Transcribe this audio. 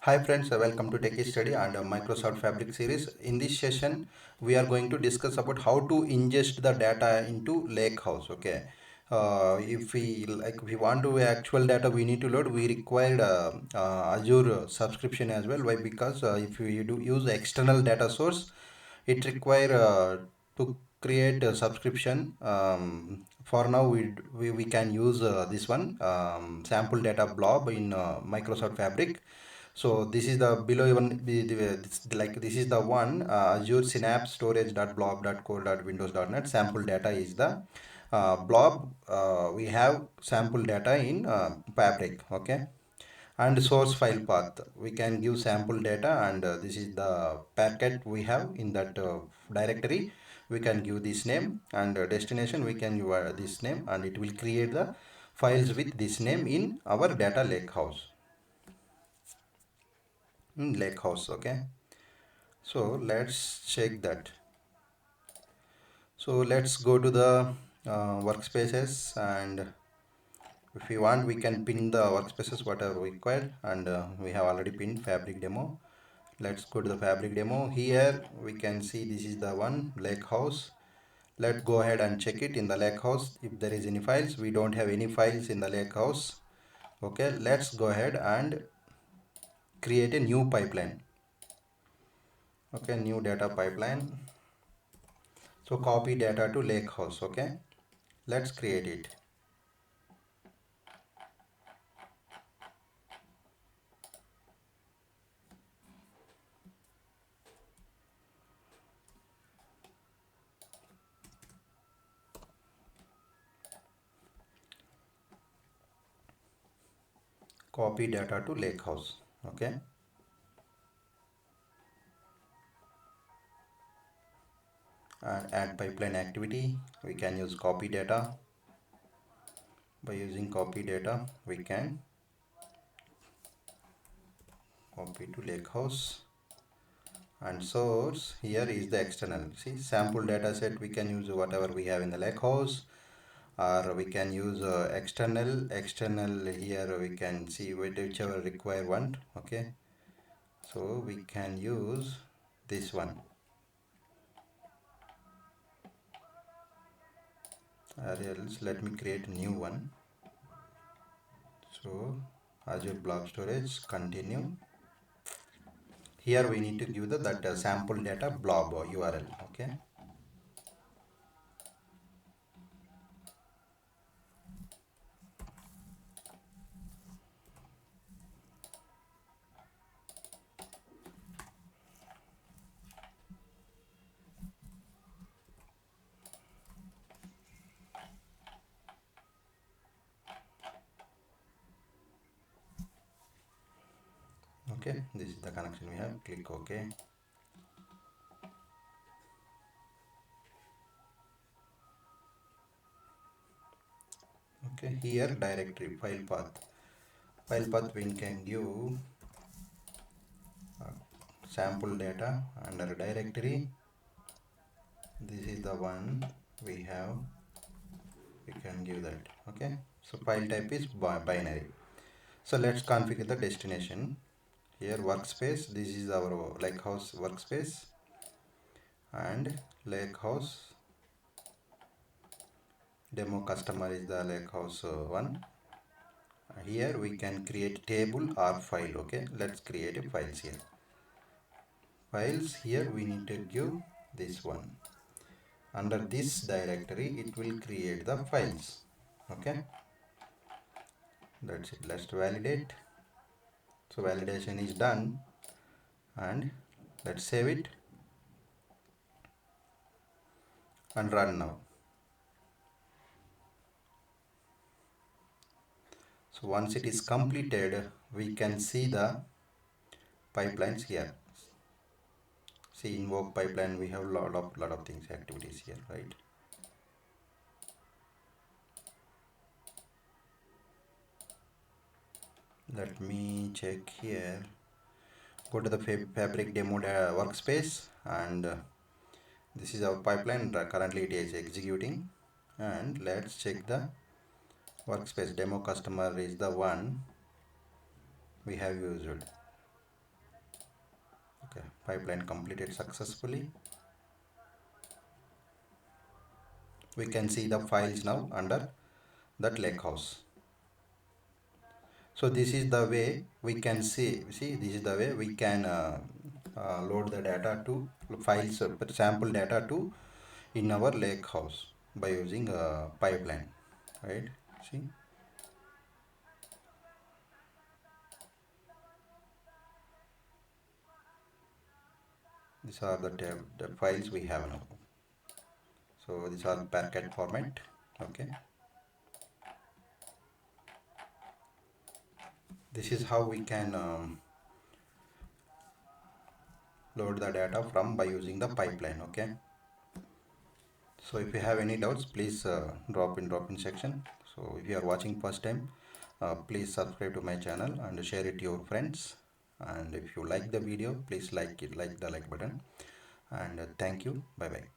Hi friends, welcome to Techie Study and Microsoft Fabric series. In this session, we are going to discuss about how to ingest the data into lakehouse. Okay, if we want to actual data we need to load, we required Azure subscription as well. Why? Because if you do use external data source, it require to create a subscription. For now, we can use this one sample data blob in Microsoft Fabric. So this is the below even this is the one Azure Synapse storage.blob.core.windows.net sample data is the blob. We have sample data in Fabric. Okay, and source file path we can give sample data, and this is the packet we have in that directory. We can give this name, and destination we can give this name, and it will create the files with this name in our data lakehouse. Okay, so let's check that. So let's go to the workspaces, and if we want we can pin the workspaces whatever required, and we have already pinned fabric demo. Let's go to the fabric demo. Here we can see this is the one lakehouse. Let's go ahead and check it in the lakehouse if there is any files. We don't have any files in the lakehouse. Okay, let's go ahead and create a new pipeline. Okay, new data pipeline. So copy data to lakehouse. Okay, let's create it. Copy data to lakehouse. Okay, and add pipeline activity. We can use copy data. By using copy data we can copy to lakehouse, and source here is the external. See, sample data set we can use whatever we have in the lakehouse, or we can use external here we can see whichever require one. Okay, so we can use this one, or else let me create a new one. So Azure Blob Storage, continue. Here we need to give that sample data blob URL. Okay, okay, this is the connection we have. Click OK. Okay, here directory file path we can give sample data under directory. This is the one we have, we can give that. Okay, so file type is binary. So let's configure the destination. Here workspace, this is our lakehouse workspace, and lakehouse demo customer is the lakehouse one. Here we can create table or file. Okay, let's create a files here. Files, here we need to give this one. Under this directory it will create the files. Okay, that's it. Let's validate. So validation is done, and let's save it and run now. So once it is completed, we can see the pipelines here. See, invoke pipeline, we have lot of things, activities here, right? Let me check here. Go to the fabric demo workspace, and this is our pipeline. Currently it is executing, and let's check the workspace. Demo customer is the one we have used. pipeline completed successfully. We can see the files now under that lakehouse. So this is the way we can see this is the way we can load the data to files, sample data to in our lakehouse by using a pipeline, right? See, these are the files we have now. So these are packet format. Okay, this is how we can load the data from by using the pipeline. Okay, so if you have any doubts, please drop in section. So if you are watching first time, please subscribe to my channel and share it to your friends. And if you like the video, please like the like button. And thank you. Bye bye.